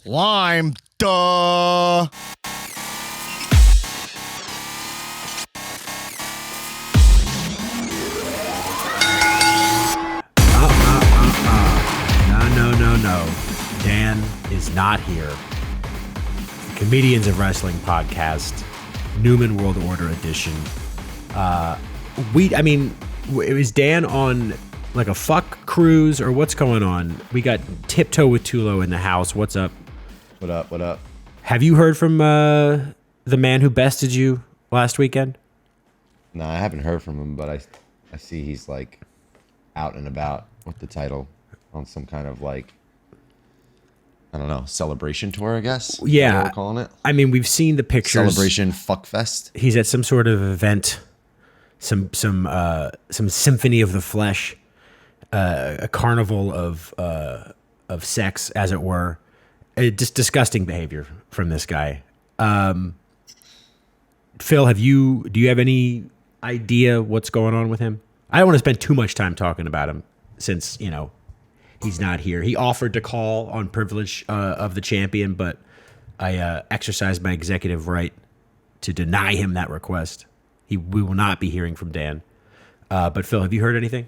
Lime, duh. No. Dan is not here. The Comedians of Wrestling podcast, Newman World Order edition. Is Dan on like a fuck cruise or what's going on? We got Tiptoe with Tulo in the house. What's up? What up? Have you heard from the man who bested you last weekend? No, I haven't heard from him, but I see he's like out and about with the title on some kind of like, I don't know, celebration tour, I guess. Yeah. Is that what we're calling it? I mean, we've seen the pictures. Celebration fuckfest. He's at some sort of event, some symphony of the flesh, a carnival of sex, as it were. Just disgusting behavior from this guy. Phil, do you have any idea what's going on with him? I don't want to spend too much time talking about him since, he's not here. He offered to call on privilege of the champion, but I exercised my executive right to deny him that request. We will not be hearing from Dan. But Phil, have you heard anything?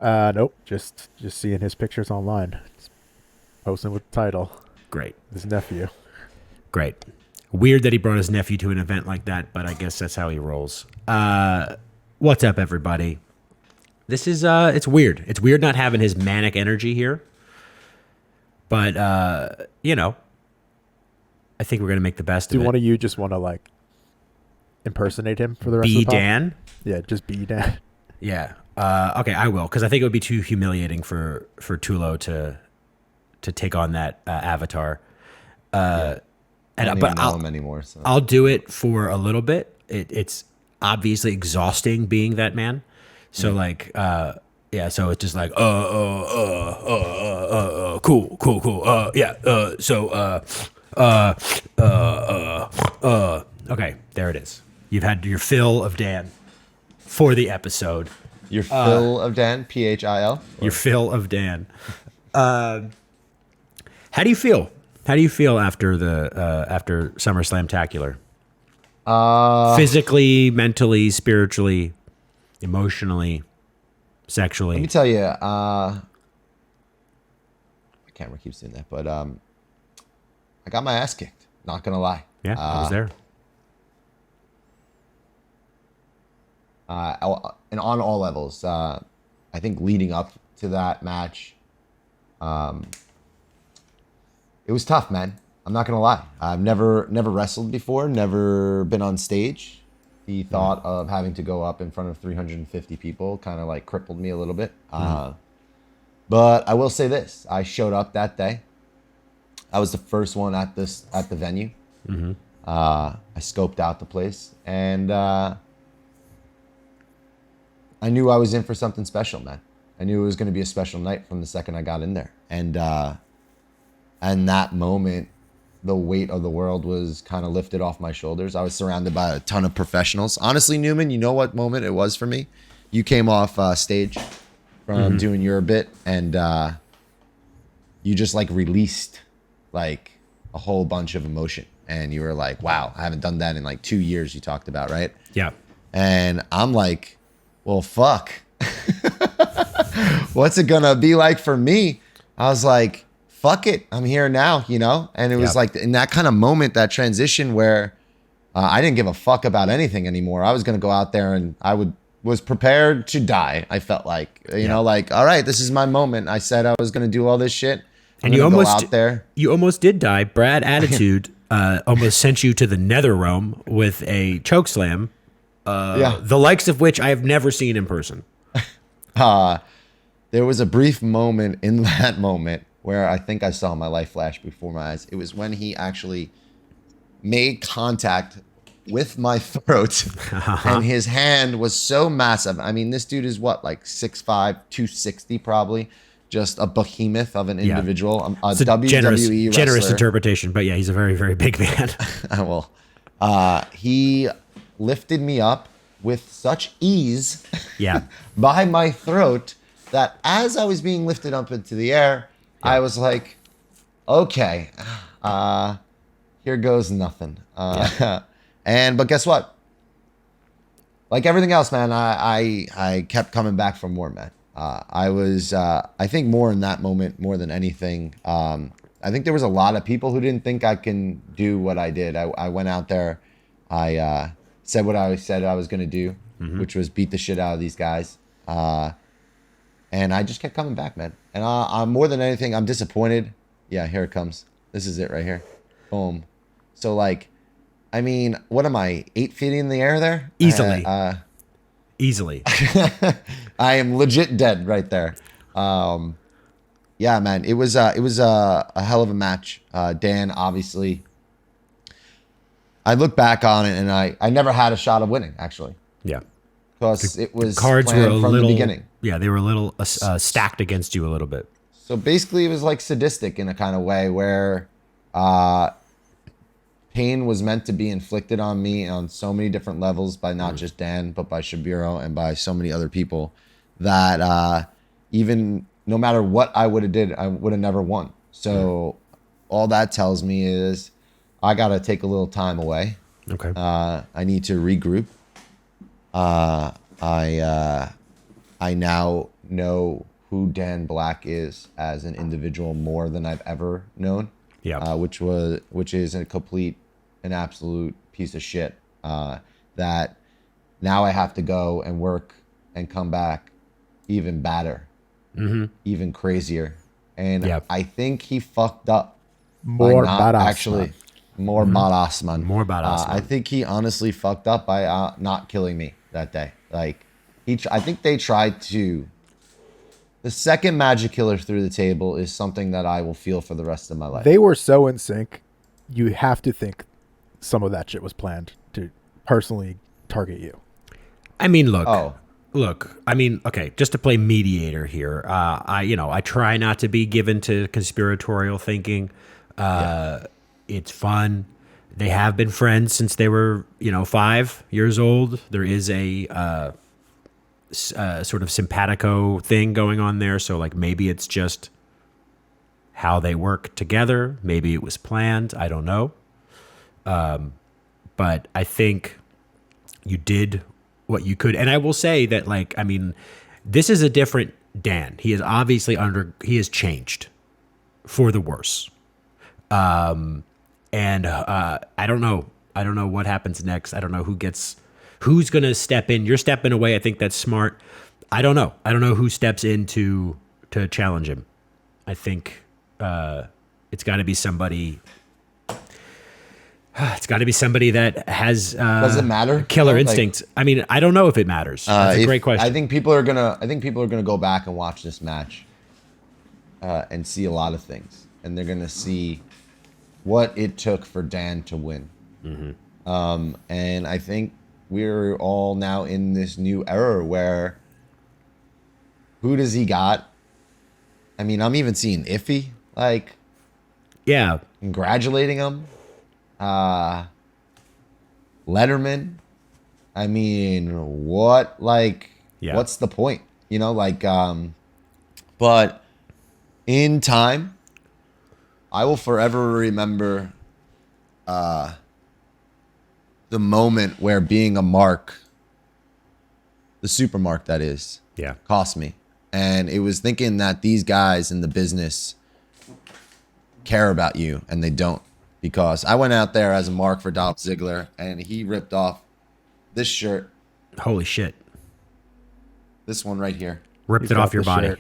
Nope. Just seeing his pictures online. Just posting with the title. Great. His nephew. Great. Weird that he brought his nephew to an event like that, but I guess that's how he rolls. What's up, everybody? This is, it's weird. It's weird not having his manic energy here. But, I think we're going to make the best of it. Do one of you just want to, like, impersonate him for the rest of Be the pod? Dan? Yeah, just be Dan. Yeah. Okay, I will, because I think it would be too humiliating for Tulo to take on that avatar. I don't even know him anymore. So. I'll do it for a little bit. It's obviously exhausting being that man. So so it's just like, cool. Okay, there it is. You've had your fill of Dan for the episode. Your fill of Dan, PHIL? Your fill of Dan. How do you feel? How do you feel after after SummerSlam-tacular? Physically, mentally, spiritually, emotionally, sexually. Let me tell you, my camera keeps doing that, but I got my ass kicked. Not gonna lie. Yeah, I was there. And on all levels, I think leading up to that match, it was tough, man. I'm not gonna lie. I've never wrestled before, never been on stage. The thought of having to go up in front of 350 people kind of like crippled me a little bit. But I will say this: I showed up that day. I was the first one at the venue. Mm-hmm. I scoped out the place, and I knew I was in for something special, man. I knew it was going to be a special night from the second I got in there, and that moment, the weight of the world was kind of lifted off my shoulders. I was surrounded by a ton of professionals. Honestly, Newman, you know what moment it was for me? You came off stage from doing your bit, and you just like released like a whole bunch of emotion. And you were like, wow, I haven't done that in like 2 years, you talked about, right? Yeah. And I'm like, well, fuck. What's it gonna be like for me? I was like, fuck it, I'm here now, And it was like in that kind of moment, that transition where I didn't give a fuck about anything anymore. I was going to go out there and was prepared to die. I felt like, like, all right, this is my moment. I said I was going to do all this shit. And you almost did die. Brad Attitude almost sent you to the nether realm with a choke slam, the likes of which I have never seen in person. There was a brief moment in that moment where I think I saw my life flash before my eyes. It was when he actually made contact with my throat, and his hand was so massive. I mean, this dude is what, like 6'5", 260 probably. Just a behemoth of an individual. A WWE generous interpretation, but yeah, he's a very, very big man. Well, he lifted me up with such ease by my throat that as I was being lifted up into the air, I was like, Okay. Here goes nothing. But guess what? Like everything else, man, I kept coming back for more, man. I think more in that moment, more than anything. I think there was a lot of people who didn't think I can do what I did. I went out there. I said what I said I was going to do, which was beat the shit out of these guys. And I just kept coming back, man. And I'm more than anything, I'm disappointed. Yeah, here it comes. This is it right here. Boom. So, like, I mean, what am I, 8 feet in the air there? Easily. Easily. I am legit dead right there. Yeah, man, it was a hell of a match. Dan, obviously, I look back on it and I never had a shot of winning, actually, Yeah. because it was Cards were a planned from little, the beginning. yeah, they were a little stacked against you a little bit. So basically, it was like sadistic in a kind of way where pain was meant to be inflicted on me on so many different levels by not just Dan, but by Shabiro and by so many other people that even no matter what I would have did, I would have never won. So all that tells me is I got to take a little time away. Okay. I need to regroup. I now know who Dan Black is as an individual more than I've ever known. Yeah. Which is an absolute piece of shit. That now I have to go and work and come back even badder, even crazier. And Yep. I think he fucked up. More by not badass, actually. man. More badass, man. More badass, I man. think he honestly fucked up by not killing me that day. Like I think they tried to. The second magic killer through the table is something that I will feel for the rest of my life. They were so in sync. You have to think some of that shit was planned to personally target you. I mean, look. Oh. Look, I mean, okay, just to play mediator here. I try not to be given to conspiratorial thinking. It's fun. They have been friends since they were, 5 years old. There is a sort of simpatico thing going on there. So, like, maybe it's just how they work together. Maybe it was planned. I don't know. But I think you did what you could. And I will say that, like, I mean, this is a different Dan. He is obviously he has changed for the worse. And I don't know. I don't know what happens next. I don't know who's going to step in. You're stepping away. I think that's smart. I don't know. I don't know who steps in to challenge him. I think it's got to be somebody. It's got to be somebody that has Does it matter? killer Like, instincts. I mean, I don't know if it matters. That's a great question. I think people are gonna go back and watch this match and see a lot of things, and they're gonna see what it took for Dan to win. And I think we're all now in this new era where who does he got? I mean, I'm even seeing Iffy like yeah. congratulating him. Letterman. I mean, what, like, Yeah. what's the point? But in time, I will forever remember the moment where being a mark, the super mark that is, Yeah. cost me. And it was thinking that these guys in the business care about you, and they don't. Because I went out there as a mark for Dolph Ziggler, and he ripped off this shirt, Holy shit. this one right here, Ripped He's it got off your the body. shirt.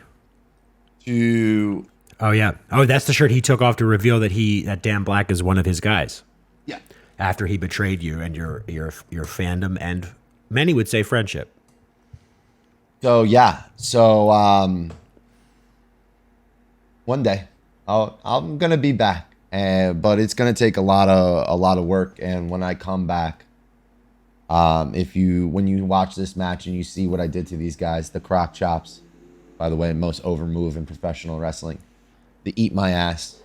to Oh yeah. Oh, that's the shirt he took off to reveal that Dan Black is one of his guys. yeah. After he betrayed you and your fandom and many would say friendship. So yeah, one day I'm gonna be back, but it's gonna take a lot of work. And when I come back, when you watch this match and you see what I did to these guys, the croc chops, by the way, most over move in professional wrestling, the eat my ass,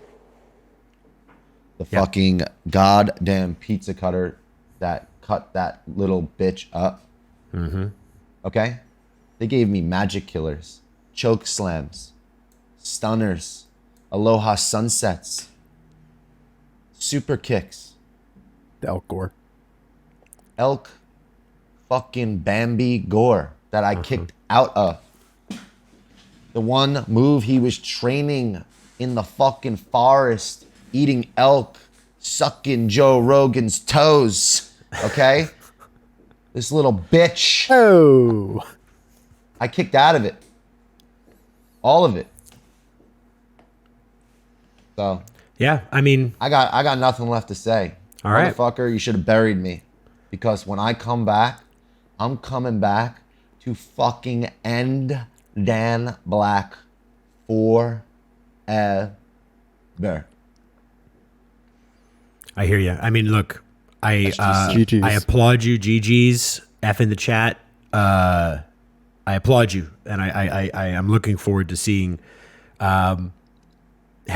the Yeah. fucking goddamn pizza cutter that cut that little bitch up. Okay, they gave me magic killers, choke slams, stunners, Aloha Sunsets, Super Kicks, The elk gore. Elk fucking Bambi Gore that I kicked out of. The one move he was training in the fucking forest, eating elk, sucking Joe Rogan's toes. Okay? This little bitch. Oh. I kicked out of it. All of it. So Yeah, I mean, I got nothing left to say. All right. Motherfucker, you should have buried me. Because when I come back, I'm coming back to fucking end Dan Black forever. I hear you. I mean, look, GGs. I applaud you, GG's, F in the chat. I applaud you, and I am looking forward to seeing how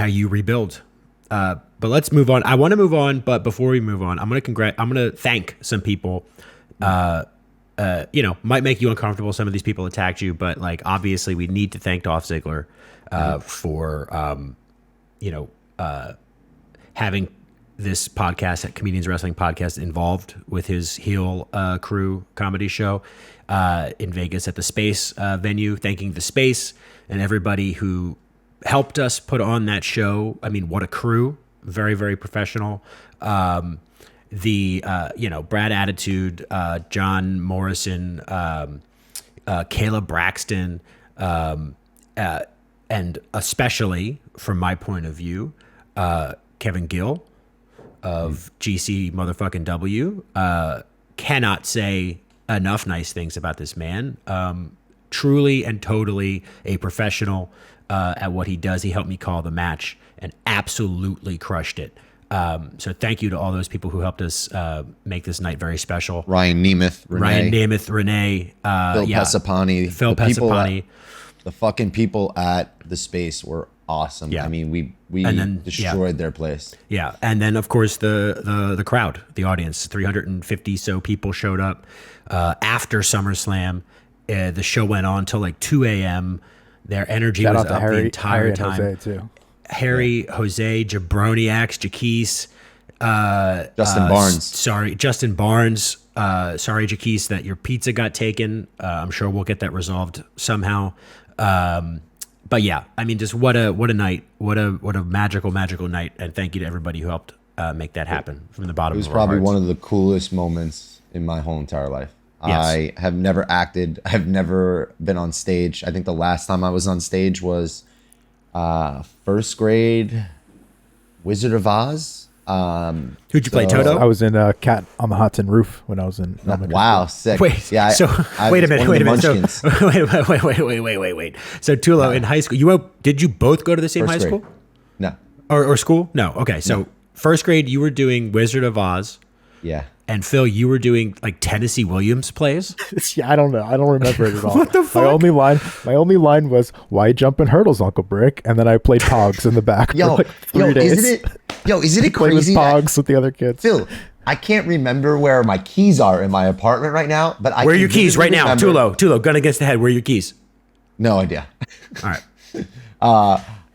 you rebuild. But let's move on. I want to move on, but before we move on, I'm gonna thank some people. Might make you uncomfortable. Some of these people attacked you, but like obviously we need to thank Dolph Ziggler for having this podcast at Comedians Wrestling Podcast involved with his heel crew comedy show in Vegas at the Space venue. Thanking the Space and everybody who helped us put on that show. I mean, what a crew. Very, very professional. Brad Attitude, John Morrison, Caleb Braxton, and especially from my point of view, Kevin Gill of GC motherfucking W. Cannot say enough nice things about this man. Truly and totally a professional at what he does. He helped me call the match and absolutely crushed it. So thank you to all those people who helped us make this night very special. Ryan Nemeth, Renee, Phil Pesapani. Phil Pesapani. The fucking people at the Space were awesome. Yeah. I mean, we destroyed their place. Yeah, and then of course the crowd, the audience, 350 so people showed up after SummerSlam. The show went on till like 2 a.m. Their energy Shout was out to up Harry, the entire Harry and time. Jose too. Harry, Jose, Jabroniacs, Jaquise, Justin Barnes. Sorry, Jaquise, that your pizza got taken. I'm sure we'll get that resolved somehow. But yeah, I mean, just what a night, what a magical night, and thank you to everybody who helped make that happen from the bottom. It was of our probably hearts. one of the coolest moments in my whole entire life. Yes. I have never acted. I've never been on stage. I think the last time I was on stage was first grade Wizard of Oz. Who'd you play, Toto? I was in Cat on the Hot Tin Roof when I was in elementary Wow, school. sick. Wait, yeah. Wait a minute. So, Munchkins. wait. So Tulo, in high school, did you both go to the same high First grade. school No. or school? No. Okay, so first grade you were doing Wizard of Oz, Yeah. and Phil, you were doing like Tennessee Williams plays. Yeah, I don't know. I don't remember it at all. What the fuck? My only line was, "Why jumping hurdles, Uncle Brick?" And then I played Pogs in the back for like 3 days. Isn't it Played with crazy? Pogs with the other kids. Phil, I can't remember where my keys are in my apartment right now, but I Where are can your keys vividly right now? remember- Tulo, gun against the head. Where are your keys? No idea. All right.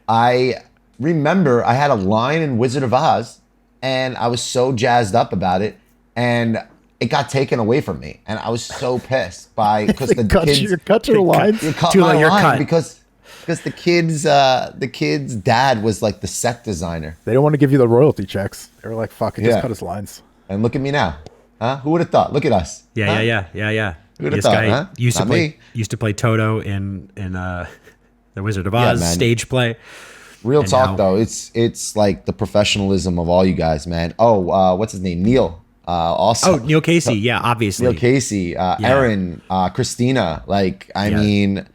I remember I had a line in Wizard of Oz, and I was so jazzed up about it, and it got taken away from me, and I was so pissed because the kids cut your lines. you cut Tulo, my you're line cut. because the kid's dad was like the set designer, They don't want to give you the royalty checks. They were like, "Fuck it, just Yeah. cut his lines." and look at me now, huh? Who would have thought? Look at us. Yeah. Who'da This thought, guy huh? used to Not play me. Toto in the Wizard of Oz man. stage play. Real And talk now- though, it's like the professionalism of all you guys, man. Oh, what's his name? Neil. Also. Oh, Neil Casey. Yeah, obviously. Neil Casey, Aaron, Christina. Like, I mean,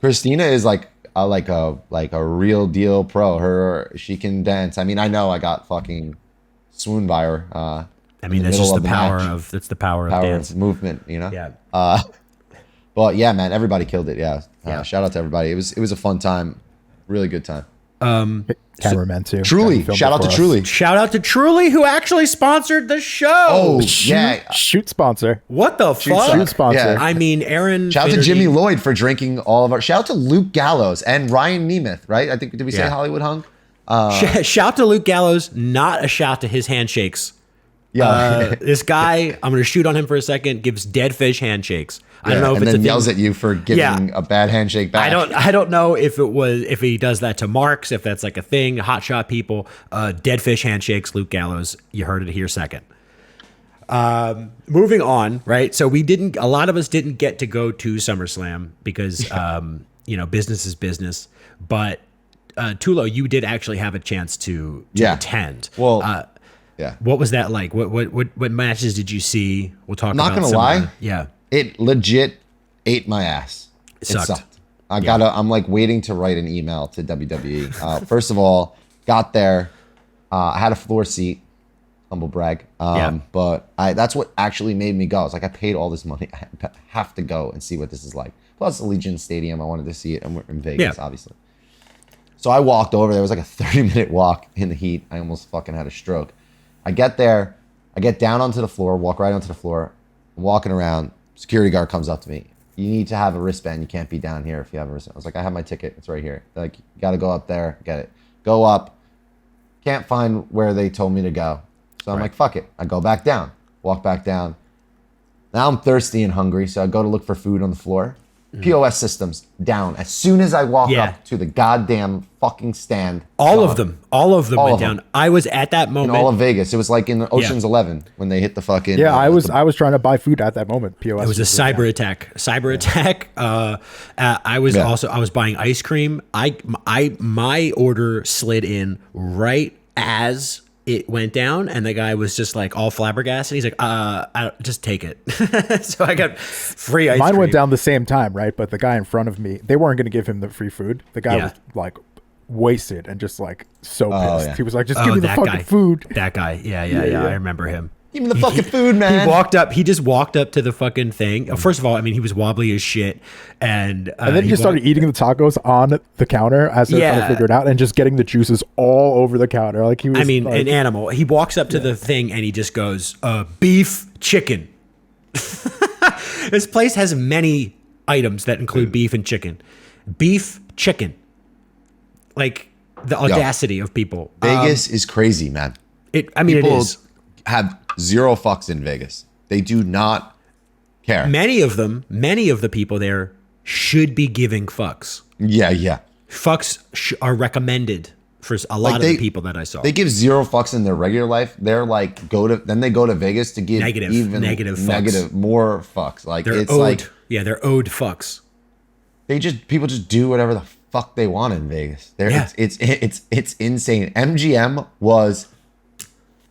Christina is like a real deal pro. She can dance. I mean, I know I got fucking swooned by her. I mean, that's just the power of dance. Movement, you know. Yeah. But yeah, man, everybody killed it. Yeah. Yeah. Shout out to everybody. It was a fun time, really good time. Cameraman too. Truly, Filmed shout it out to for us. Truly. Shout out to Truly, who actually sponsored the show. Oh Shoot, yeah. shoot sponsor. What the fuck? Shoot sponsor. Yeah. I mean, Aaron. Shout out to Finnerty- Jimmy Lloyd for drinking all of our. Shout out to Luke Gallows and Ryan Nemeth, right? I think, did we say Yeah. Hollywood Hunk? Shout to Luke Gallows, not a shout to his handshakes. Yeah. This guy, I'm going to shoot on him for a second, gives dead fish handshakes. I don't know if and it's then a yells thing. at you for giving a bad handshake back. I don't know if he does that to Marks, if that's like a thing, hotshot people, dead fish handshakes, Luke Gallows. You heard it here second. Moving on, right? So a lot of us didn't get to go to SummerSlam because, business is business. But Tulo, you did actually have a chance to attend. Well, what was that like? What matches did you see? We'll talk Not about gonna some lie. of the- it legit ate my ass. It sucked. I'm like waiting to write an email to WWE. First of all, got there. I had a floor seat. Humble brag. But that's what actually made me go. It's like, I paid all this money. I have to go and see what this is like. Plus, Allegiant Stadium, I wanted to see it. And we're in Vegas, obviously. So I walked over. There was like a 30-minute walk in the heat. I almost fucking had a stroke. I get there. I get down onto the floor, walk right onto the floor. I'm walking around. Security guard comes up to me. You need to have a wristband. You can't be down here if you have a wristband. I was like, I have my ticket. It's right here. They're like, you got to go up there, get it. Go up. Can't find where they told me to go. So I'm like, fuck it. I go back down. Walk back down. Now I'm thirsty and hungry, so I go to look for food on the floor. POS systems down. As soon as I walk up to the goddamn fucking stand. All of them went down. I was at that In moment. all of Vegas. It was like in Ocean's 11 when they hit the fucking... Yeah, I was trying to buy food at that moment. POS. It was a cyber attack. I was buying ice cream. My order slid in right as it went down, and the guy was just like all flabbergasted. He's like, just take it. So I got free ice cream. Mine went down the same time, right? But the guy in front of me, they weren't going to give him the free food. The guy was like wasted and just like so pissed. Yeah. He was like, just give me the fucking guy. food. That guy. Yeah. I remember him. Give me the fucking food, man. He just walked up to the fucking thing. First of all, I mean, he was wobbly as shit. And then he just started eating the tacos on the counter as they're trying to figure it out and just getting the juices all over the counter. Like he was, an animal. He walks up to the thing and he just goes, beef, chicken. This place has many items that include beef and chicken. Beef, chicken. Like the audacity of people. Vegas is crazy, man. It People is. have zero fucks in Vegas. They do not care. Many of the people there should be giving fucks. Yeah. Fucks are recommended for a lot of the people that I saw. They give zero fucks in their regular life. They're like then they go to Vegas to give negative more fucks. Like they're it's owed, like they're owed fucks. people just do whatever the fuck they want in Vegas. It's insane. MGM was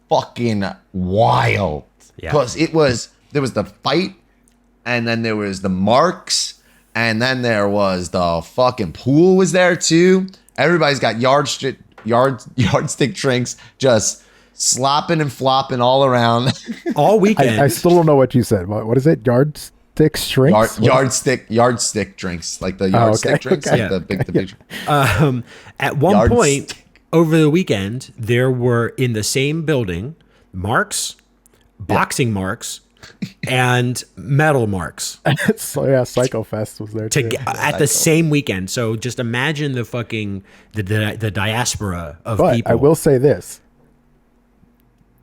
fucking wild because there was the fight, and then there was the marks, and then there was the fucking pool was there too. Everybody's got yardstick drinks just slopping and flopping all around all weekend. I still don't know what you said. What is it? Yardstick drinks? Yardstick drinks, like the yardstick drinks, like the big drink. At one point over the weekend, there were in the same building marks, boxing marks, and metal marks. So Psycho Fest was there too. At the same weekend. So just imagine the fucking the diaspora of people. I will say this: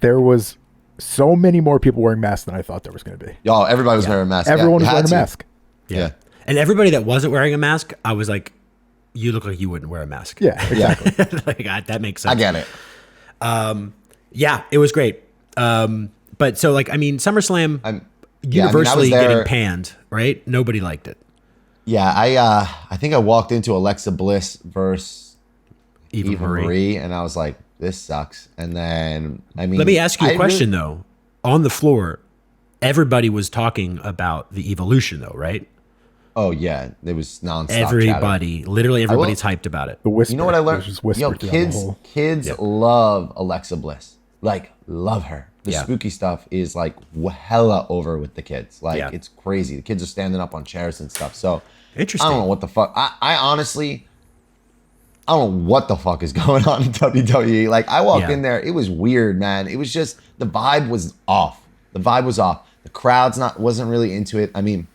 there was so many more people wearing masks than I thought there was going to be. Y'all, everybody was wearing a mask. Everyone was wearing a mask. Yeah. And everybody that wasn't wearing a mask, I was like, you look like you wouldn't wear a mask. Yeah, exactly. Like, that makes sense. I get it. Yeah, it was great. But so like, I mean, SummerSlam universally getting panned, right? Nobody liked it. Yeah, I think I walked into Alexa Bliss versus Eva Marie, and I was like, this sucks. And then, I mean, let me ask you a question though. On the floor, everybody was talking about the evolution though, right? Oh yeah, it was nonstop. Literally everybody's hyped about it. The whisper. You know what I learned? Just Kids love Alexa Bliss. Like, love her. The spooky stuff is like hella over with the kids. Like, it's crazy. The kids are standing up on chairs and stuff. So interesting. I don't know what the fuck. I honestly, I don't know what the fuck is going on in WWE. Like, I walked in there, it was weird, man. It was just, the vibe was off. The crowd's wasn't really into it. I mean,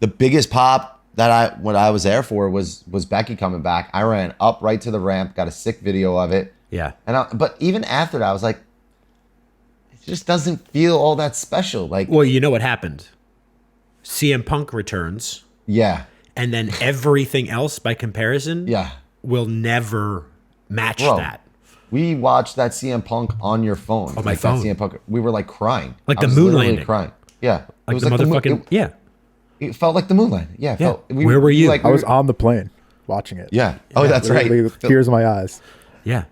the biggest pop what I was there for was Becky coming back. I ran up right to the ramp, got a sick video of it. Yeah. But even after that, I was like, it just doesn't feel all that special. Like, Well, you know what happened? CM Punk returns, yeah, and then everything else by comparison yeah. will never match Bro, that. we watched that CM Punk on your phone. On my like phone. That CM Punk, we were like crying. Like I the was moon literally landing. crying. Yeah. Like it was the moon- motherfucking it, it felt like the moon landing. Yeah. It Yeah. Felt, Where were you? Like, I was on the plane watching it. Yeah. Oh, that's right. Literally with tears in my eyes. Yeah.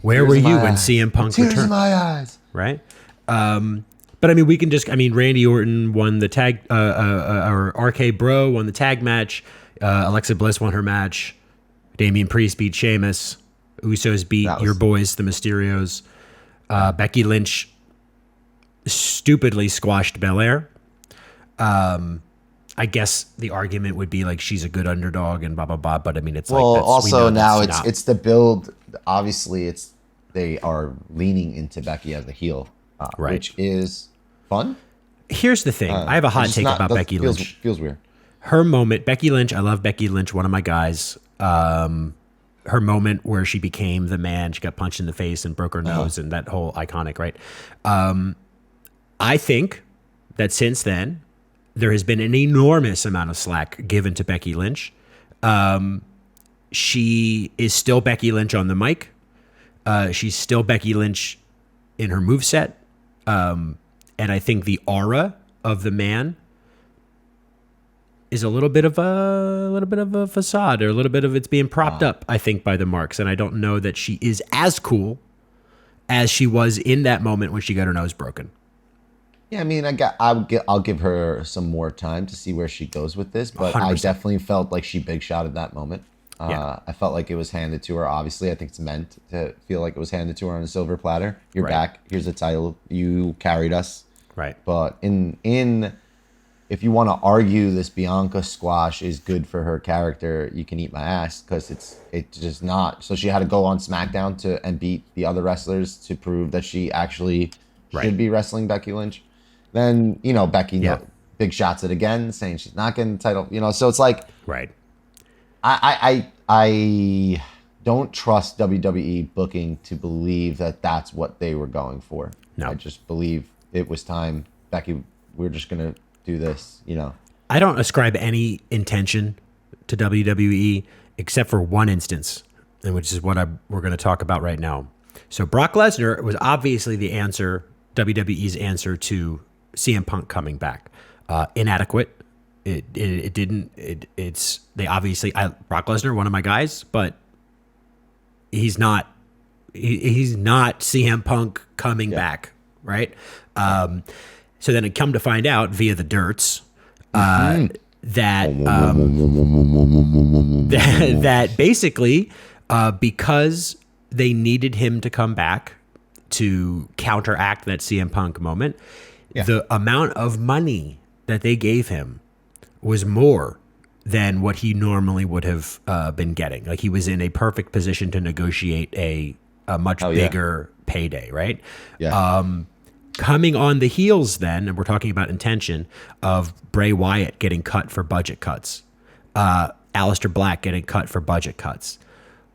Where were you when CM Punk Tears returned? in my eyes. Right? But I mean, we can just, Randy Orton won the tag, or RK Bro won the tag match. Alexa Bliss won her match. Damian Priest beat Sheamus. Usos beat your boys, the Mysterios. Becky Lynch stupidly squashed Belair. I guess the argument would be like she's a good underdog and blah blah blah. But I mean, it's Well, like that's, also now not- it's the build. Obviously, they are leaning into Becky as a heel, Right. which is fun. Here's the thing. I have a hot take about Becky Lynch. Feels weird. Her moment, Becky Lynch. I love Becky Lynch. One of my guys. Her moment where she became the man. She got punched in the face and broke her nose, and that whole iconic, right? I think that since then, there has been an enormous amount of slack given to Becky Lynch. She is still Becky Lynch on the mic. She's still Becky Lynch in her moveset. And I think the aura of the man is a little bit of a facade, or a little bit of it's being propped up, I think, by the marks. And I don't know that she is as cool as she was in that moment when she got her nose broken. Yeah, I mean, I'll give her some more time to see where she goes with this, but 100%. I definitely felt like she big shot at that moment. Yeah. I felt like it was handed to her. Obviously, I think it's meant to feel like it was handed to her on a silver platter. You're Right. back. Here's a title. You carried us. Right. But if you want to argue this Bianca squash is good for her character, you can eat my ass, because it's just not. So she had to go on SmackDown and beat the other wrestlers to prove that she actually should be wrestling Becky Lynch. Then, Becky big shots it again, saying she's not getting the title. So it's like, Right. I don't trust WWE booking to believe that that's what they were going for. No. I just believe it was time. Becky, we're just going to do this, I don't ascribe any intention to WWE except for one instance, and which is what we're going to talk about right now. So Brock Lesnar was obviously the answer, WWE's answer to CM Punk coming back. Inadequate. They obviously, Brock Lesnar, one of my guys, but he's not CM Punk coming back, right? So then it come to find out via the dirts that basically because they needed him to come back to counteract that CM Punk moment, the amount of money that they gave him was more than what he normally would have been getting. Like, he was in a perfect position to negotiate a much bigger payday, right? Yeah. Coming on the heels then, and we're talking about intention, of Bray Wyatt getting cut for budget cuts, Aleister Black getting cut for budget cuts.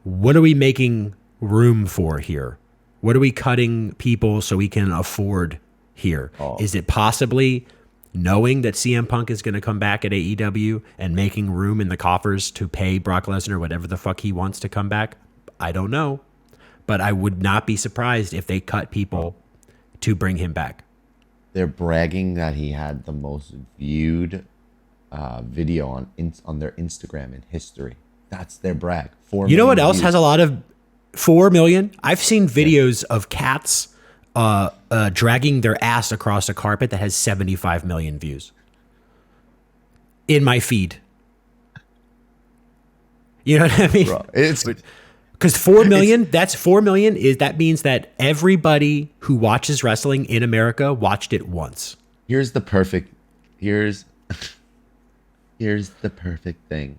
What are we making room for here? What are we cutting people so we can afford here? Is it possibly knowing that CM Punk is going to come back at AEW and making room in the coffers to pay Brock Lesnar whatever the fuck he wants to come back? I don't know. But I would not be surprised if they cut people to bring him back. They're bragging that he had the most viewed video on their Instagram in history. That's their brag. 4 You know what million else views. has a lot of 4 million? I've seen videos of cats dragging their ass across a carpet that has 75 million views in my feed. You know what I mean? Bro, it's Because 4 million, that's 4 million that means that everybody who watches wrestling in America watched it once. here's the perfect thing.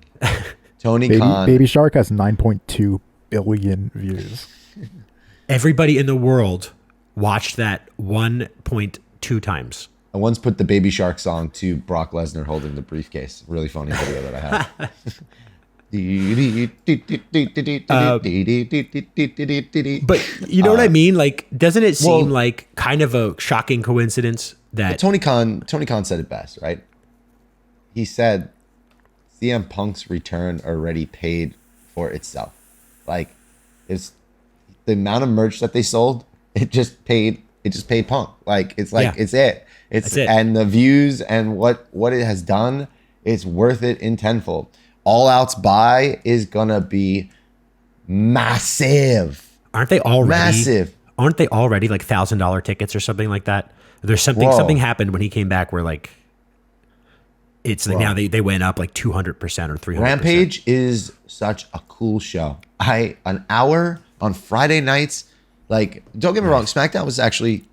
Tony Khan. Baby Shark has 9.2 billion views. Everybody in the world watched that 1.2 times. I once put the Baby Shark song to Brock Lesnar holding the briefcase. Really funny video that I have. But you know what I mean? Like, doesn't it seem like kind of a shocking coincidence that Tony Khan said it best, right? He said CM Punk's return already paid for itself. Like, it's the amount of merch that they sold, it just paid Punk. Like, it's like it's it. It's it. And the views and what it has done, it's worth it in tenfold. All Out's buy is gonna be massive. aren't they already Massive. Aren't they already like $1,000 tickets or something like that? There's something happened when he came back where like it's like now they went up like 200% or 300%. Rampage is such a cool show. An hour on Friday nights. Like, don't get me wrong, SmackDown was actually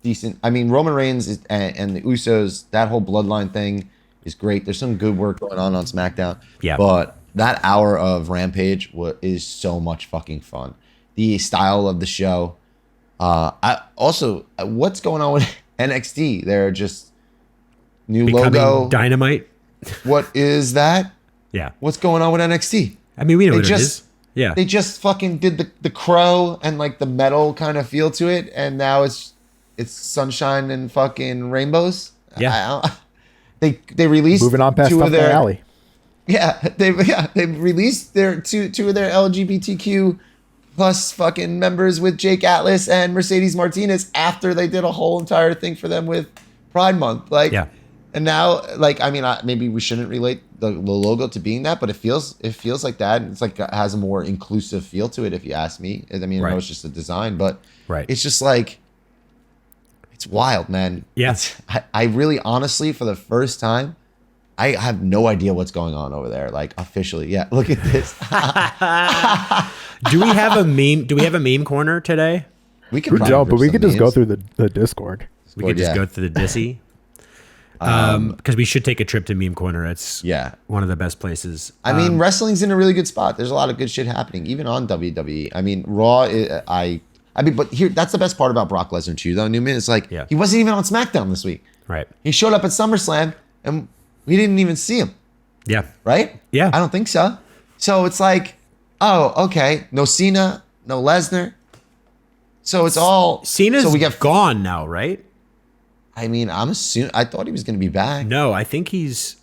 decent. I mean, Roman Reigns and the Usos, that whole bloodline thing is great. There's some good work going on SmackDown. Yeah. But that hour of Rampage is so much fucking fun. The style of the show. What's going on with NXT? They're just new Becoming logo. Dynamite. What is that? Yeah. What's going on with NXT? I mean, we know what just, it is. Yeah. They just fucking did the crow and like the metal kind of feel to it, and now it's sunshine and fucking rainbows. Yeah. They released Moving on past two Up of the their Alley. they released their two of their LGBTQ plus fucking members with Jake Atlas and Mercedes Martinez after they did a whole entire thing for them with Pride Month. Like, Yeah. And now, like, I mean, maybe we shouldn't relate the logo to being that, but it feels like that. It's like it has a more inclusive feel to it, if you ask me. I mean, I know it's just a design, but it's just like, it's wild, man. Yeah. I really, honestly, for the first time, I have no idea what's going on over there. Like, officially, yeah. Look at this. Do we have a meme? Do we have a meme corner today? We could, We probably don't, but put we some could just go memes. through the Discord. We could just go through the Dissy. Because we should take a trip to Meme Corner. It's one of the best places. I mean, wrestling's in a really good spot. There's a lot of good shit happening, even on WWE. I mean, Raw. But here, that's the best part about Brock Lesnar too, though. Newman, it's like he wasn't even on SmackDown this week. Right. He showed up at SummerSlam, and we didn't even see him. Yeah. Right. Yeah. I don't think so. So it's like, oh, okay, no Cena, no Lesnar. So it's all Cena's so we get gone now, right? I mean, I thought he was going to be back. No, I think he's.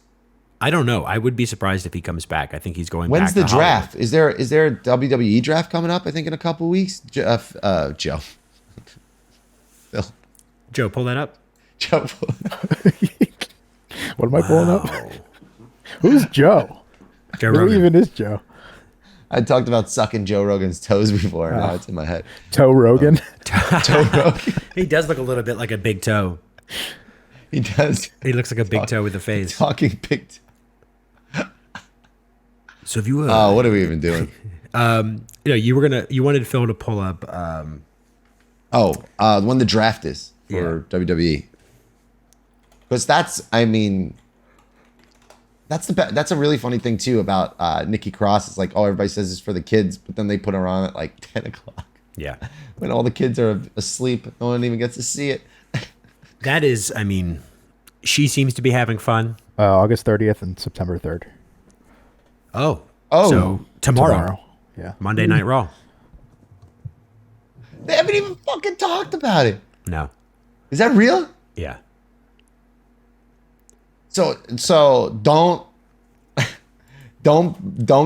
I don't know. I would be surprised if he comes back. I think he's going. When's back the to draft? Hollywood. Is there a WWE draft coming up? I think in a couple weeks. Joe. Phil. Joe, pull that up. Joe. What am I pulling up? Who's Joe? Joe Who Rogan. even is Joe? I talked about sucking Joe Rogan's toes before. Now it's in my head. Toe Rogan. Joe Rogan. He does look a little bit like a big toe. He does. He looks like a big toe with a face. Talking big. So if you What are we even doing? you wanted Phil to pull up When the draft is for WWE. Because that's a really funny thing too about Nikki Cross. It's like, oh, everybody says it's for the kids, but then they put her on at like 10 o'clock. Yeah. When all the kids are asleep, no one even gets to see it. That is, I mean, she seems to be having fun. August 30th and September 3rd. Oh. Oh. So tomorrow. Yeah. Monday Night Raw. They haven't even fucking talked about it. No. Is that real? Yeah. So don't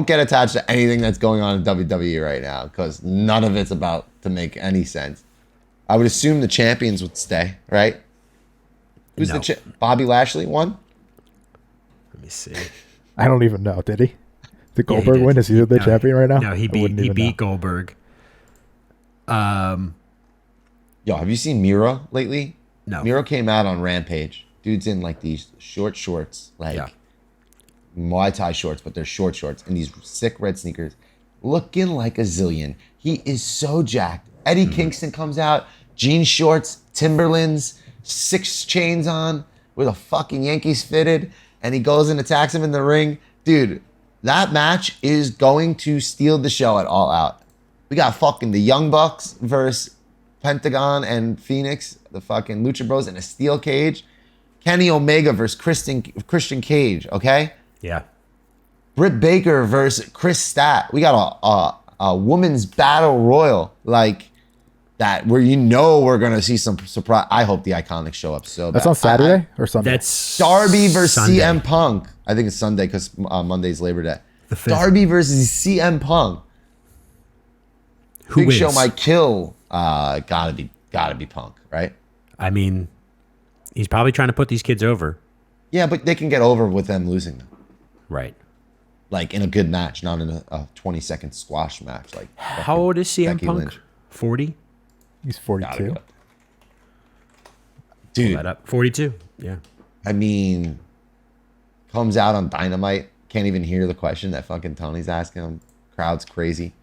get attached to anything that's going on in WWE right now, because none of it's about to make any sense. I would assume the champions would stay, right? Who's No. Bobby Lashley won? Let me see. I don't even know. Did he? Did Yeah, he Goldberg did. win? Is he the No, champion right now? No, he I beat wouldn't even know. Goldberg. Yo, have you seen Miro lately? No. Miro came out on Rampage. Dude's in like these short shorts, like Muay Thai shorts, but they're short shorts, and these sick red sneakers, looking like a zillion. He is so jacked. Eddie Kingston comes out, jean shorts, Timberlands, 6 chains on, with a fucking Yankees fitted, and he goes and attacks him in the ring. Dude, that match is going to steal the show at All Out. We got fucking the Young Bucks versus Pentagon and Phoenix, the fucking Lucha Bros in a steel cage. Kenny Omega versus Christian Cage, okay? Yeah. Britt Baker versus Chris Stat. We got a women's battle royal like that where we're going to see some surprise. I hope the Iconics show up so That's bad. on Saturday or Sunday? That's Darby versus Sunday. CM Punk. I think it's Sunday because Monday's Labor Day. The 5th. Darby versus CM Punk. Who Big wins? Show might kill. Gotta be Punk, right? I mean, he's probably trying to put these kids over. Yeah, but they can get over with them losing them. Right. Like in a good match, not in a 20-second squash match. Like How old is CM Becky Punk? Lynch. 40? He's Gotta 42. go. Pull Dude, that up. 42. Yeah. I mean, comes out on Dynamite, can't even hear the question that fucking Tony's asking him. Crowd's crazy.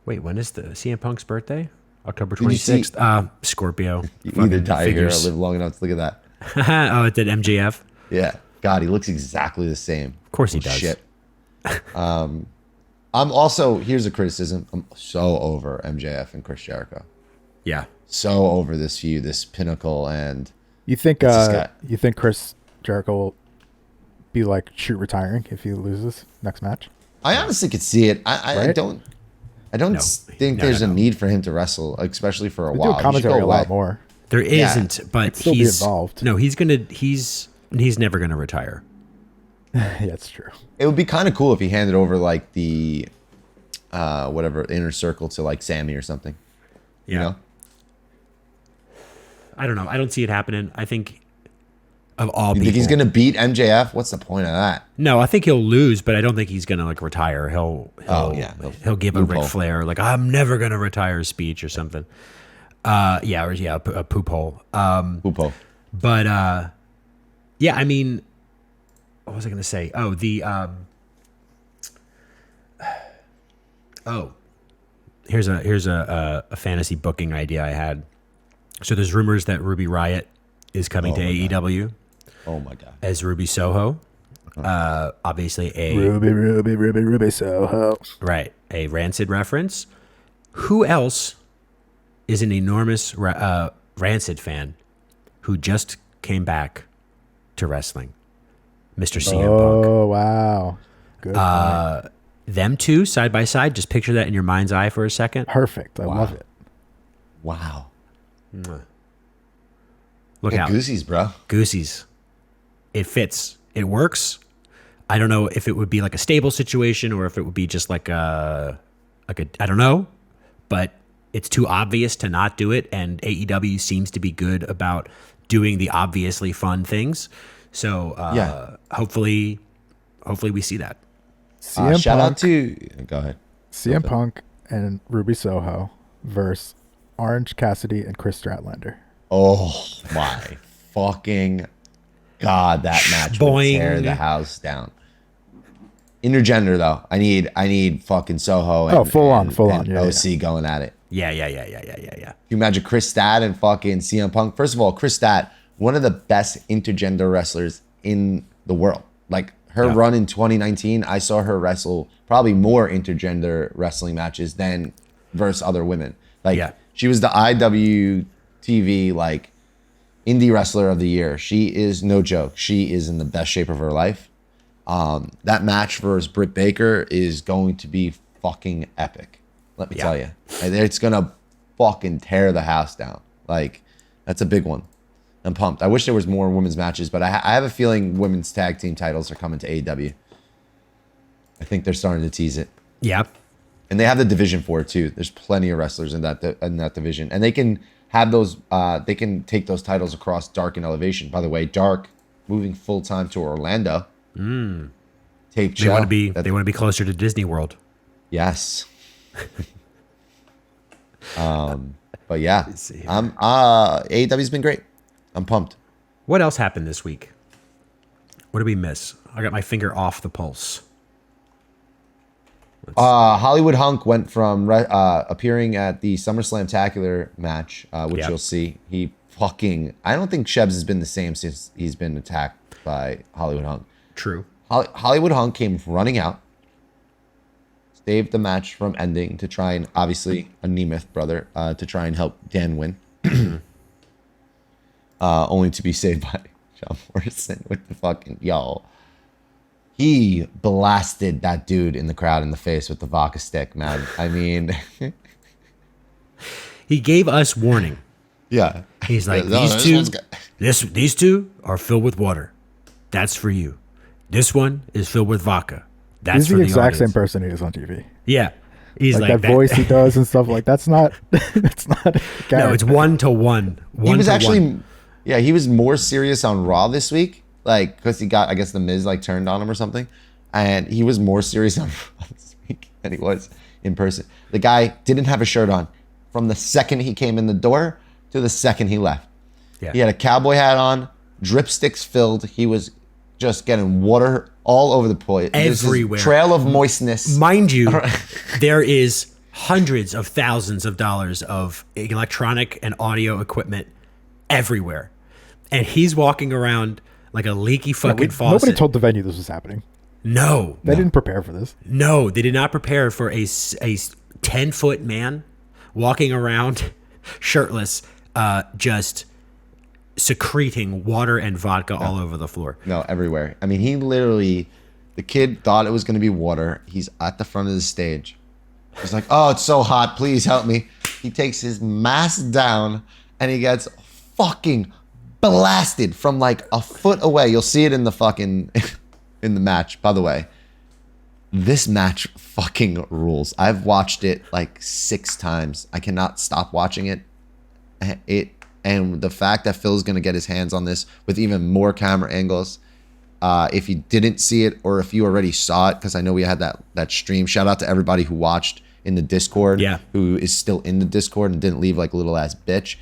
Wait, when is the CM Punk's birthday? October Did you see- 26th. Scorpio. You Fucking either die here or figures. live long enough to look at that. Oh, it did MJF. Yeah. God, he looks exactly the same. Of course he Oh, does. Shit. I'm also, here's a criticism. I'm so over MJF and Chris Jericho. Yeah. So over this feud, this pinnacle, and You think It's this guy. you think Chris Jericho will be like shoot retiring if he loses next match? I honestly could see it. I Right? don't No. think No, there's no, a no. need for him to wrestle, especially for a We while. do He should commentary go a away. lot more. There Yeah. isn't, but still be he's involved. No, he's never gonna retire. Yeah, it's true. It would be kind of cool if he handed over like the whatever inner circle to like Sammy or something. Yeah. You know? I don't know. I don't see it happening. I think of all You people. think he's gonna beat MJF? What's the point of that? No, I think he'll lose, but I don't think he's gonna like retire. He'll he'll give a Loophole. Ric Flair like I'm never gonna retire speech or something. A poop hole. Pupo. But yeah, I mean, what was I gonna say? Oh, here's a fantasy booking idea I had. So there's rumors that Ruby Riott is coming to AEW Oh my god. as Ruby Soho. Obviously Ruby Soho. right, a Rancid reference. Who else is an enormous Rancid fan who just came back to wrestling? Mr. CM Punk. Oh wow, good. Point. Them two side by side. Just picture that in your mind's eye for a second. Perfect. I love it. Wow. Look Get out, Goosies, bro. Goosies. It fits. It works. I don't know if it would be like a stable situation or if it would be just like a I don't know, but it's too obvious to not do it. And AEW seems to be good about doing the obviously fun things. So Yeah. hopefully we see that. CM Shout Punk, out to go ahead. CM Punk and Ruby Soho versus Orange Cassidy and Chris Stratlander. Oh my fucking god, that match would Boing. tear the house down. Intergender though, I need fucking Soho. And, Oh, full on, and yeah, OC going at it. Yeah. You imagine Chris Stat and fucking CM Punk. First of all, Chris Stat, one of the best intergender wrestlers in the world. Like her Yeah. run in 2019, I saw her wrestle probably more intergender wrestling matches than versus other women. Like Yeah. she was the IWTV like indie wrestler of the year. She is no joke. She is in the best shape of her life. That match versus Britt Baker is going to be fucking epic. Let me tell you, it's gonna fucking tear the house down. Like that's a big one. I'm pumped. I wish there was more women's matches, but I have a feeling women's tag team titles are coming to AEW. I think they're starting to tease it, Yeah. and they have the division for it too. There's plenty of wrestlers in that division, and they can have those. They can take those titles across Dark and Elevation. By the way, Dark moving full time to Orlando. Tape They show. want to be closer to Disney World. Yes. But yeah, see. AEW's been great. I'm pumped. What else happened this week? What did we miss? I got my finger off the pulse. Hollywood Hunk went from appearing at the SummerSlam Tacular match, which Yep. you'll see. I don't think Shebs has been the same since he's been attacked by Hollywood Hunk. True. Hollywood Hunk came running out, saved the match from ending to try and, obviously, a Nemeth brother, to try and help Dan win. Only to be saved by John Morrison with the fucking, yo. He blasted that dude in the crowd in the face with the vodka stick, man. I mean... He gave us warning. Yeah. He's like, No, these two are filled with water. That's for you. This one is filled with vodka. That's He's for the the exact same audience. person he is on TV. Yeah. He's Like like that voice he does and stuff like that's not that's not a character. No, it's 1-to-1. He was actually, 1-to-1. yeah, he was more serious on Raw this week, like, because he got, I guess, the Miz like turned on him or something, and he was more serious on Raw this week than he was in person. The guy didn't have a shirt on from the second he came in the door to the second he left. Yeah. He had a cowboy hat on, dripsticks filled. He was just getting water all over the place. There's this Everywhere. trail of moistness. Mind you, there is hundreds of thousands of dollars of electronic and audio equipment everywhere. And he's walking around like a leaky fucking faucet. Nobody told the venue this was happening. No. They didn't prepare for this. No, they did not prepare for a 10-foot man walking around shirtless, just secreting water and vodka all over the floor. No, everywhere. I mean, he literally, the kid thought it was going to be water. He's at the front of the stage. He's like, oh, it's so hot. Please help me. He takes his mask down and he gets fucking blasted from like a foot away. You'll see it in the fucking, in the match, by the way. This match fucking rules. I've watched it like 6 times. I cannot stop watching it. And the fact that Phil's going to get his hands on this with even more camera angles. If you didn't see it or if you already saw it, because I know we had that stream. Shout out to everybody who watched in the Discord, who is still in the Discord and didn't leave like a little ass bitch.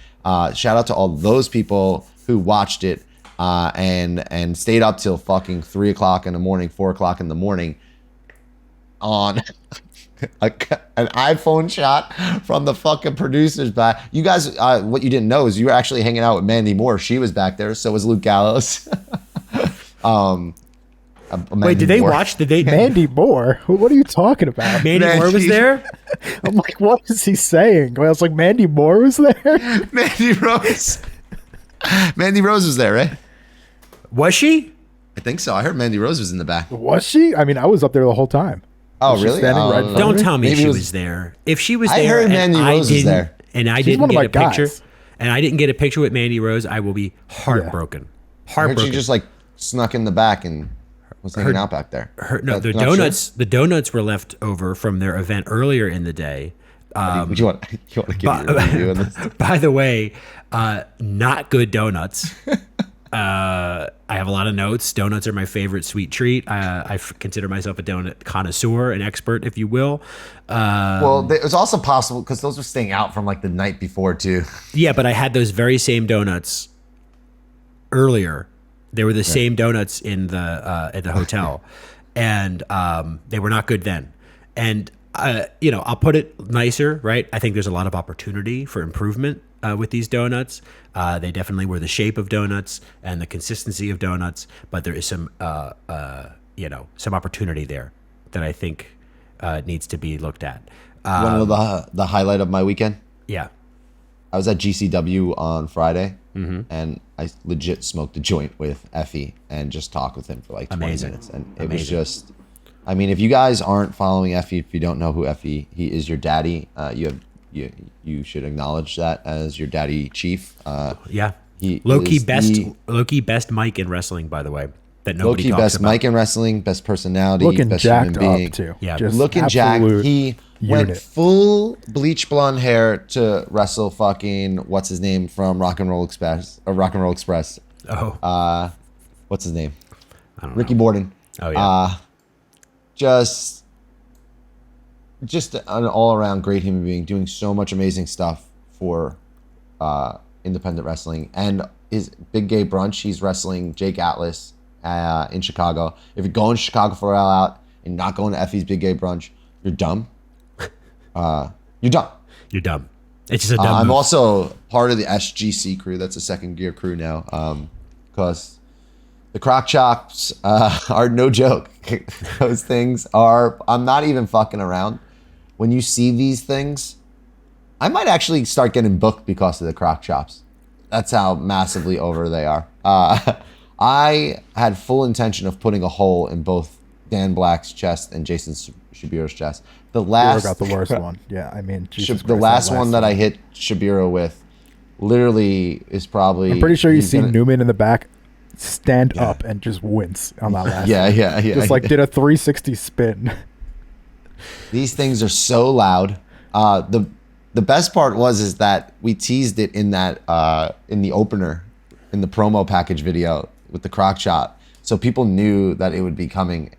Shout out to all those people who watched it and stayed up till fucking 3 o'clock in the morning, 4 o'clock in the morning on an iPhone shot from the fucking producers back. You guys, what you didn't know is you were actually hanging out with Mandy Moore. She was back there. So was Luke Gallows. Wait, did they watch? Did they? Mandy Moore? What are you talking about? Mandy Moore was there? I'm like, what is he saying? I was like, Mandy Moore was there? Mandy Rose. Mandy Rose was there, right? Was she? I think so. I heard Mandy Rose was in the back. Was she? I mean, I was up there the whole time. Oh, Was she really? standing right in front Don't of me? tell me Maybe she it was was- there. If she was I there, heard and Mandy I Rose was didn't, there. and I She's didn't one of get my a picture, guys. and I didn't get a picture with Mandy Rose, I will be heartbroken. I heard Heartbroken. she just like snuck in the back and was hanging out back there. No, the That's not true? donuts. The donuts were left over from their event earlier in the day. Would you want to give me a review on this? By the way, not good donuts. I have a lot of notes. Donuts are my favorite sweet treat. I consider myself a donut connoisseur, an expert, if you will. Well, it was also possible because those were staying out from like the night before too. Yeah, but I had those very same donuts earlier. They were the same donuts in the hotel, and they were not good then. And I'll put it nicer, right? I think there's a lot of opportunity for improvement with these donuts. They definitely were the shape of donuts and the consistency of donuts, but there is some opportunity there that I think needs to be looked at. One of the highlight of my weekend. Yeah. I was at GCW on Friday, and I legit smoked a joint with Effie and just talked with him for like 20 Amazing. minutes. And it was just, I mean, if you guys aren't following Effie, if you don't know who Effie, he is your daddy. You should acknowledge that as your daddy chief. Yeah. He Low-key is best mic in wrestling, by the way, that nobody Low-key talks best about. mic in wrestling, best personality, Looking best jacked human being. up, too. Yeah. Just Looking jacked. absolute He went unit. full bleach blonde hair to wrestle fucking what's his name from Rock and Roll Express or Rock and Roll Express. Oh, What's his name? I don't know. Ricky Borden. Oh, yeah. Just an all-around great human being, doing so much amazing stuff for independent wrestling. And his big gay brunch, he's wrestling Jake Atlas in Chicago. If you're going to Chicago for All Out and not going to Effie's big gay brunch, you're dumb. You're dumb. You're dumb. It's just a dumb I'm move. also part of the SGC crew. That's a second gear crew now. Because The crock chops are no joke. Those things are, I'm not even fucking around. When you see these things, I might actually start getting booked because of the crock chops. That's how massively over they are. I had full intention of putting a hole in both Dan Black's chest and Jason Shabiro's chest. The last got the worst one. Yeah, I mean, Jesus the Christ, last one that I hit Shabiro with literally is probably. I'm pretty sure you see gonna, Newman in the back stand up and just wince on that last yeah, one. yeah. Just like did a 360 spin. These things are so loud. The best part is that we teased it in that in the opener, in the promo package video with the crock chop, so people knew that it would be coming.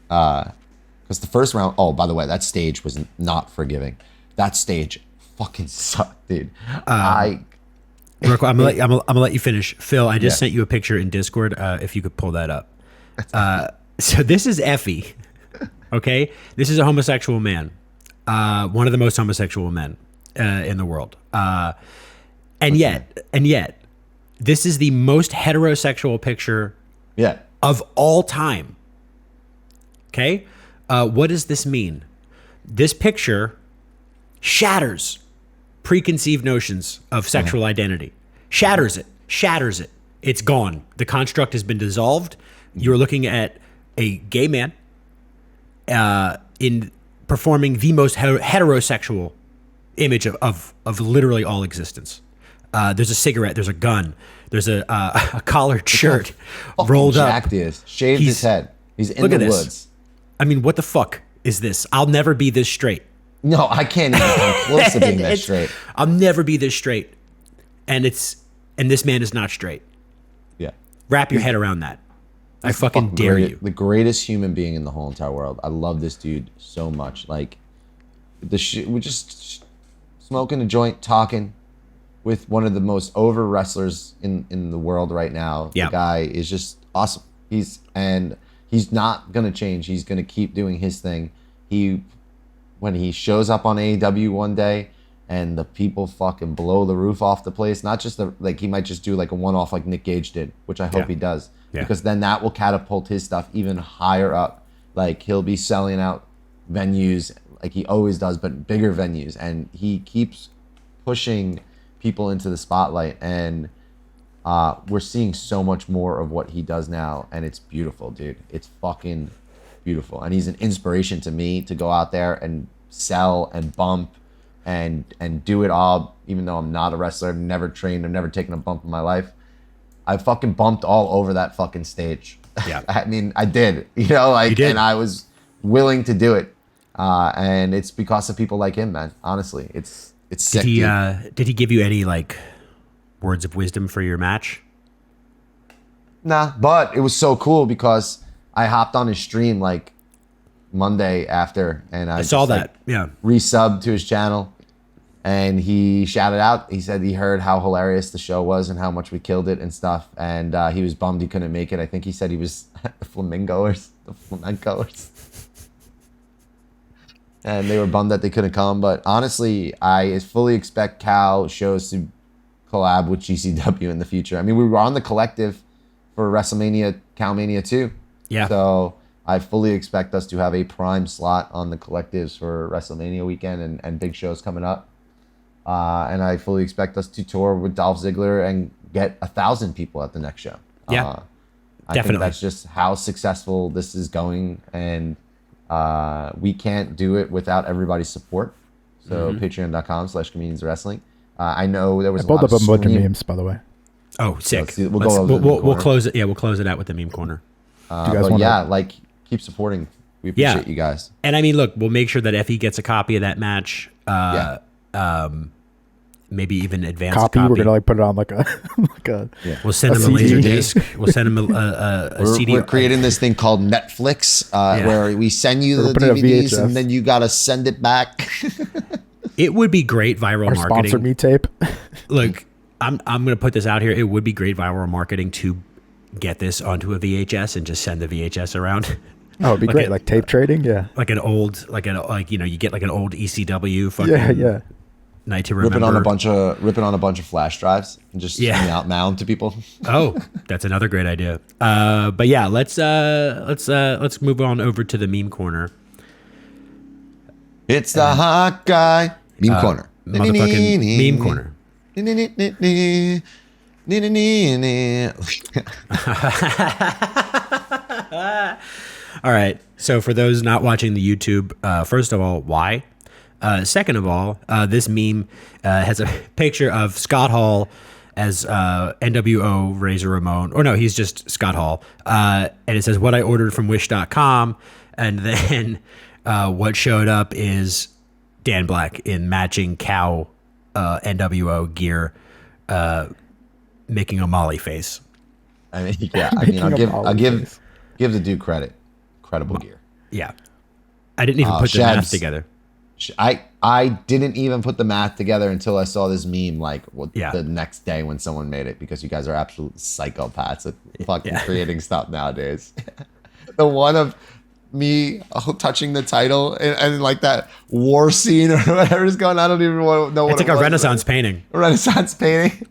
Because the first round, oh, by the way, that stage was not forgiving. That stage fucking sucked, dude. Real quick, I'm gonna let you finish. Phil, I just sent you a picture in Discord. If you could pull that up. So this is Effie. Okay, this is a homosexual man. One of the most homosexual men in the world. And yet, this is the most heterosexual picture of all time. Okay, what does this mean? This picture shatters preconceived notions of sexual identity. Shatters it. It's gone. The construct has been dissolved. You're looking at a gay man in performing the most heterosexual image of literally all existence. There's a cigarette. There's a gun. There's a collared shirt rolled up. Jacked is shaved his head. He's in the woods. I mean, what the fuck is this? I'll never be this straight. No, I can't even come close to being that straight. I'll never be this straight. And this man is not straight. Yeah. Wrap your head around that. I fucking dare you. The greatest human being in the whole entire world. I love this dude so much. Like, we're just smoking a joint, talking with one of the most over wrestlers in the world right now. Yeah. The guy is just awesome. He's not gonna change. He's gonna keep doing his thing. When he shows up on AEW one day and the people fucking blow the roof off the place, not just he might just do like a one-off like Nick Gage did, which I hope he does. Yeah. Because then that will catapult his stuff even higher up. Like, he'll be selling out venues like he always does, but bigger venues. And he keeps pushing people into the spotlight. And we're seeing so much more of what he does now. And it's beautiful, dude. It's fucking beautiful. And he's an inspiration to me to go out there and sell and bump and do it all, even though I'm not a wrestler. I've never trained. I've never taken a bump in my life. I fucking bumped all over that fucking stage. Yeah. I mean, I did, and I was willing to do it. And it's because of people like him, man. Honestly, it's sick. Did he give you any like words of wisdom for your match? Nah, but it was so cool because I hopped on his stream like Monday after, and I saw that. Resubbed to his channel. And he shouted out, he said he heard how hilarious the show was and how much we killed it and stuff. And he was bummed he couldn't make it. I think he said he was at the flamencoers. And they were bummed that they couldn't come. But honestly, I fully expect Cal shows to collab with GCW in the future. I mean, we were on the collective for WrestleMania, Calmania 2. Yeah. So I fully expect us to have a prime slot on the collectives for WrestleMania weekend and big shows coming up. And I fully expect us to tour with Dolph Ziggler and get 1,000 people at the next show. Yeah, I think that's just how successful this is going, and we can't do it without everybody's support. So patreon.com/comedianswrestling. I know there was I pulled up a bunch of memes, by the way. Oh, sick. We'll close it. Yeah, we'll close it out with the meme corner. Do you guys want keep supporting. We appreciate you guys. And I mean, look, we'll make sure that Effie gets a copy of that match. Maybe even advance copy. We're gonna put it on like a We'll send him a laser disc. We'll send him a CD. We're creating this thing called Netflix, where we send you the DVDs and then you gotta send it back. It would be great viral marketing. Sponsor me tape. Look, I'm gonna put this out here. It would be great viral marketing to get this onto a VHS and just send the VHS around. Oh, it'd be great, like tape trading, yeah. Like you get like an old ECW fucking Night to remember. ripping on a bunch of flash drives and just mail them to people. Oh, that's another great idea. But yeah, let's move on over to the meme corner. It's the hot guy meme corner. Motherfucking meme corner. All right. So for those not watching the YouTube, first of all, why? Second of all, this meme has a picture of Scott Hall as NWO Razor Ramon. Or no, he's just Scott Hall. And it says, what I ordered from wish.com. And then what showed up is Dan Black in matching cow NWO gear, making a Molly face. I mean, yeah. I mean, I'll give the dude credit. Incredible gear. Yeah. I didn't even put the math together. I didn't even put the math together until I saw this meme the next day when someone made it, because you guys are absolute psychopaths at fucking creating stuff nowadays. The one of me touching the title and like that war scene or whatever is going on. I don't even know what it's like a Renaissance painting. A Renaissance painting.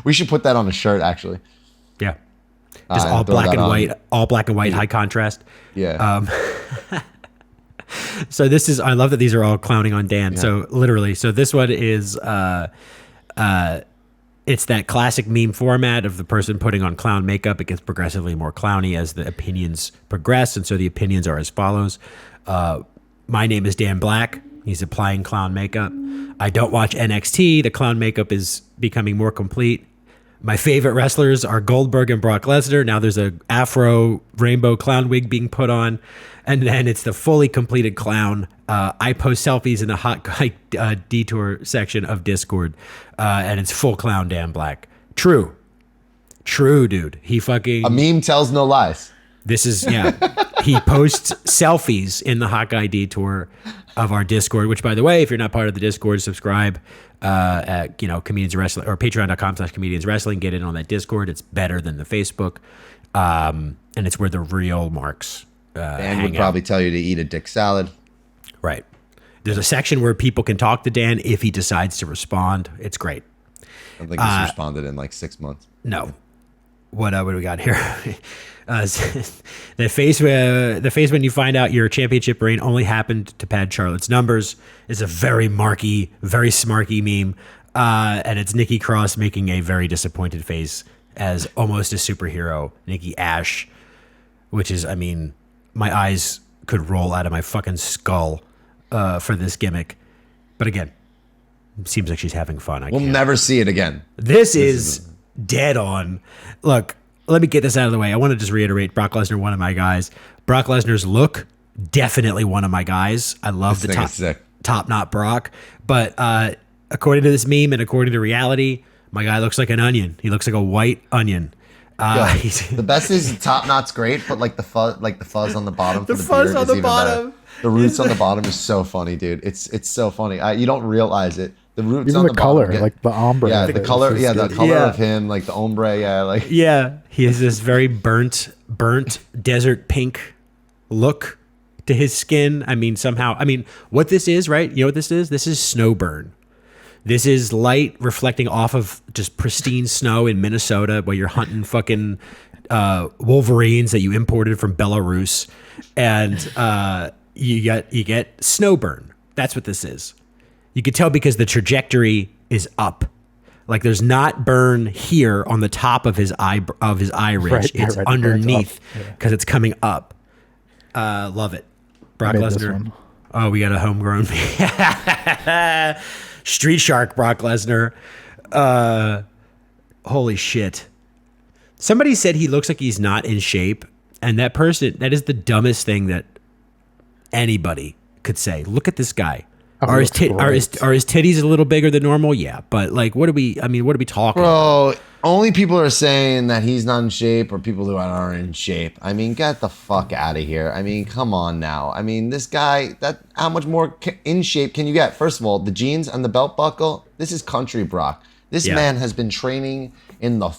We should put that on a shirt, actually. Yeah. Just all black and white, high contrast. Yeah. So this is, I love that these are all clowning on Dan. Yeah. So literally, so this one is, it's that classic meme format of the person putting on clown makeup. It gets progressively more clowny as the opinions progress. And so the opinions are as follows. My name is Dan Black. He's applying clown makeup. I don't watch NXT. The clown makeup is becoming more complete. My favorite wrestlers are Goldberg and Brock Lesnar. Now there's a afro rainbow clown wig being put on. And then it's the fully completed clown. I post selfies in the hot guy detour section of Discord. And it's full clown Dan Black. True, dude. He fucking... A meme tells no lies. This is, he posts selfies in the hot guy detour of our Discord, which, by the way, if you're not part of the Discord, subscribe at, Comedians Wrestling or patreon.com/Comedians Wrestling. Get in on that Discord. It's better than the Facebook. And it's where the real marks Dan would probably tell you to eat a dick salad. Right. There's a section where people can talk to Dan if he decides to respond. It's great. I don't think he's responded in like 6 months. No. What do we got here? The face when you find out your championship reign only happened to pad Charlotte's numbers is a very marky, very smarky meme. And it's Nikki Cross making a very disappointed face as almost a superhero, Nikki Ash, which is, I mean, my eyes could roll out of my fucking skull for this gimmick. But again, seems like she's having fun. We'll never see it again. This is dead on. Look, let me get this out of the way. I want to just reiterate, Brock Lesnar, one of my guys. Brock Lesnar's look, definitely one of my guys. I love the top knot Brock. But according to this meme and according to reality, my guy looks like an onion. He looks like a white onion. The best is the top knot's great, but like the fuzz on the bottom. The fuzz on the bottom. Better. The roots on the bottom is so funny, dude. It's so funny. You don't realize it. The roots even on the color, like the ombre. Yeah, the color. Yeah, the color of him, like the ombre. Yeah, he has this very burnt desert pink look to his skin. I mean, what this is, right? You know what this is? This is snow burn. This is light reflecting off of just pristine snow in Minnesota, where you're hunting fucking wolverines that you imported from Belarus, and you get snow burn. That's what this is. You could tell because the trajectory is up. Like there's not burn here on the top of his eye ridge. Right, it's underneath because it's coming up. Love it. Brock Lesnar. Oh, we got a homegrown Street Shark Brock Lesnar. Holy shit. Somebody said he looks like he's not in shape, and that is the dumbest thing that anybody could say. Look at this guy. Are his titties a little bigger than normal? Yeah, but like, what are we talking about? Only people are saying that he's not in shape, or people who aren't in shape. I mean, get the fuck out of here. I mean, come on now. I mean, this guy, how much more in shape can you get? First of all, the jeans and the belt buckle, this is country Brock. This man has been training in the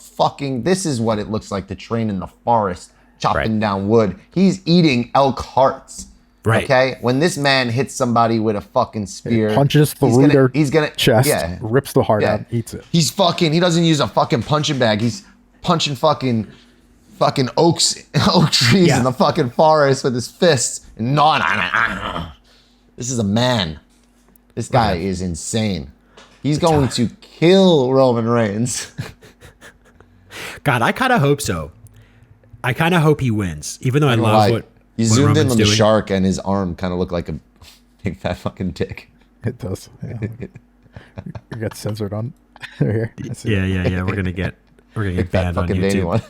this is what it looks like to train in the forest, chopping down wood. He's eating elk hearts. Right. Okay, when this man hits somebody with a fucking spear, Punches through their chest, yeah, rips the heart yeah. out, and eats it. He doesn't use a fucking punching bag. He's punching fucking oak trees Yeah. in the fucking forest with his fists. And this is a man. This guy is insane. He's going to kill Roman Reigns. God, I kind of hope so. I kind of hope he wins, even though I love what you what zoomed in Roman's on the doing. shark, and his arm kind of looked like a big fat fucking dick. It does. Yeah. You got censored on here. I see. Yeah. We're gonna get Big fat banned on fucking baby YouTube. one.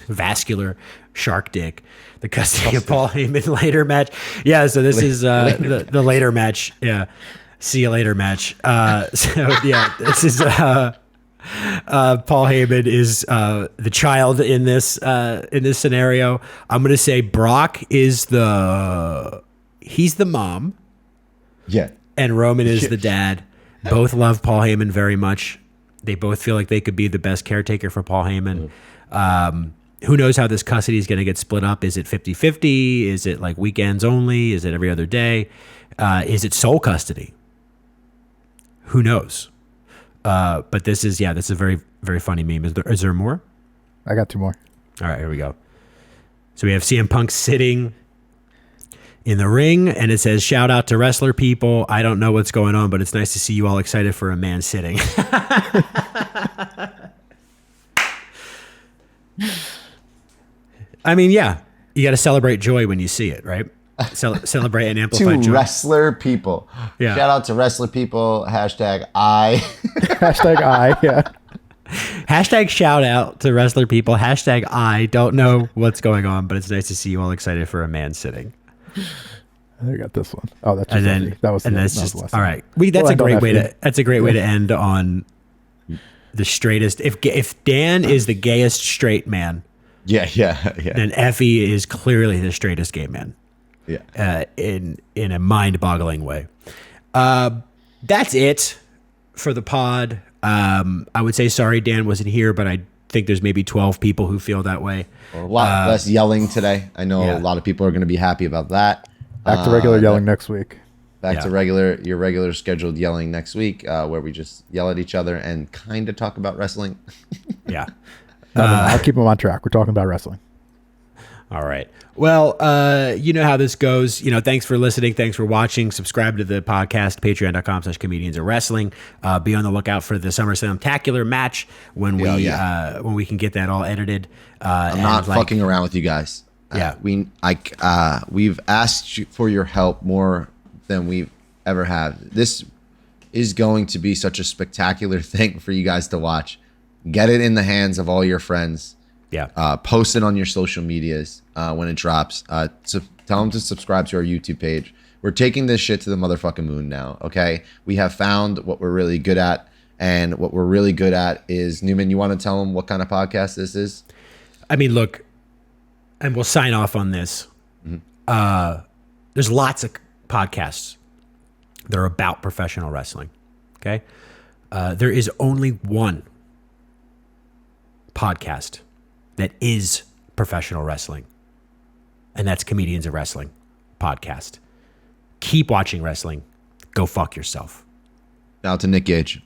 Vascular shark dick. The custody of Paul Heyman later match. Yeah, so this is the later match. Yeah. See you later match. So yeah, this is Paul Heyman is the child in this scenario. I'm gonna say Brock is he's the mom. Yeah. And Roman is the dad. Both love Paul Heyman very much. They both feel like they could be the best caretaker for Paul Heyman. Who knows how this custody is going to get split up? Is it 50-50? Is it like weekends only? Is it every other day? Is it sole custody? Who knows? But this is a very, very funny meme. Is there more? I got 2 more. All right, here we go. So we have CM Punk sitting in the ring, and it says, "Shout out to wrestler people. I don't know what's going on, but it's nice to see you all excited for a man sitting." I mean, yeah, you got to celebrate joy when you see it, right? Celebrate and amplify To joy. wrestler people. Yeah. Shout out to wrestler people. Hashtag I. Hashtag I. Yeah. Hashtag shout out to wrestler people. Hashtag I don't know what's going on, but it's nice to see you all excited for a man sitting. I got this one. Oh, that's just And then Effie. That was and the, that's that was just the last all one. right. That's We'll a end on great way Effie. to way to end on the straightest. If Dan is the gayest straight man, Yeah. then Effie is clearly the straightest gay man. Yeah. In a mind-boggling way. That's it for the pod. I would say sorry Dan wasn't here, but I think there's maybe 12 people who feel that way. A lot less yelling today. I know yeah. a lot of people are going to be happy about that. Back to regular yelling next week. Back to your regular scheduled yelling next week, where we just yell at each other and kind of talk about wrestling. Yeah. No, I'll keep them on track. We're talking about wrestling. All right. Well, you know how this goes. Thanks for listening. Thanks for watching. Subscribe to the podcast, patreon.com/comedians of wrestling. Be on the lookout for the SummerSlam-tacular match when we can get that all edited. I'm not fucking around with you guys. Yeah. We've asked you for your help more than we've ever have. This is going to be such a spectacular thing for you guys to watch. Get it in the hands of all your friends. Yeah. Post it on your social medias when it drops. So tell them to subscribe to our YouTube page. We're taking this shit to the motherfucking moon now, okay? We have found what we're really good at, and what we're really good at is, Newman, you want to tell them what kind of podcast this is? I mean, look, and we'll sign off on this. There's lots of podcasts that are about professional wrestling, okay? There is only one podcast that is professional wrestling, and that's Comedians of Wrestling podcast. Keep watching wrestling. Go fuck yourself. Now to Nick Gage.